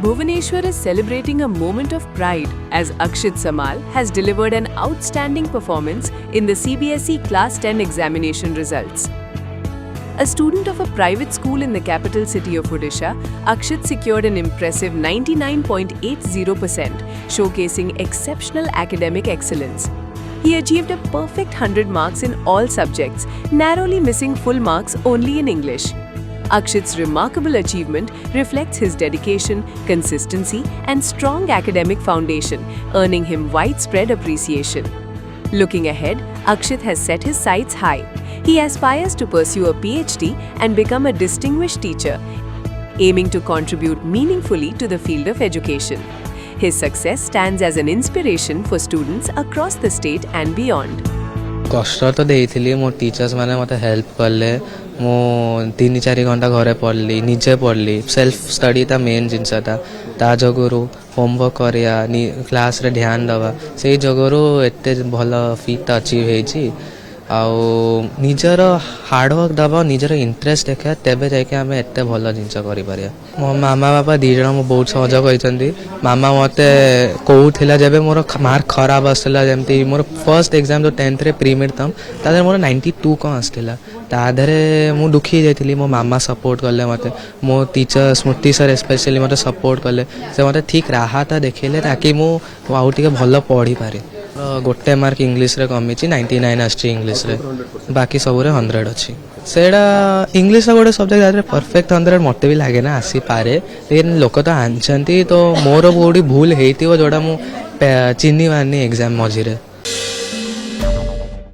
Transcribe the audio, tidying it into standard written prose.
Bhubaneswar is celebrating a moment of pride as Akshit Samal has delivered an outstanding performance in the CBSE Class 10 examination results. A student of a private school in the capital city of Odisha, Akshit secured an impressive 99.80%, showcasing exceptional academic excellence. He achieved a perfect 100 marks in all subjects, narrowly missing full marks only in English. Akshit's remarkable achievement reflects his dedication, consistency, and strong academic foundation, earning him widespread appreciation. Looking ahead, Akshit has set his sights high. He aspires to pursue a PhD and become a distinguished teacher, aiming to contribute meaningfully to the field of education. His success stands as an inspiration for students across the state and beyond. कष्ट तो देइथिली मो teachers माने मते help करले मो 3-4 घंटा घरे पढ़ली निजे पढ़ली सेल्फ स्टडी ता मेन जिनसटा ता जगरू होमवर्क करिया क्लास रे ध्यान दवा से जगरू एते भलो फीट अचीव हेची आउ निजर हार्डवर्क दबा निजर इंटरेस्ट देखा तेबे जाके आम एत भल जिनस कर मो मामा बापा दी जन मो बहुत सहयोग होती मामा मत कहूला जब मोर मार्क खराब आसला जमती मोर फर्स्ट एग्जाम जो 10th रे प्री मिड तम तादर मोर 92 कौन आसला तादरे मु दुखी जाइली मो मामा सपोर्ट कले मत मो टीचर स्मृति सर स्पेशली मत सपोर्ट कले से मत ठीक राहता देखेले ताकि मु आउ टे भल पढ़ी पारे गोटे मार्क इंग्लिश रे कमी 99 आछी इंग्लिश रे बाकी सब 100 अच्छी सेड़ा इंग्लिश गोटे सब्जेक्ट परफेक्ट 100 मत भी लगे ना आसी पारे लेकिन लोक तो आनछंती तो मोर कोड़ी भूल हेतिबो जोड़ा मु चिन्नी मारनी एग्जाम मझिरे।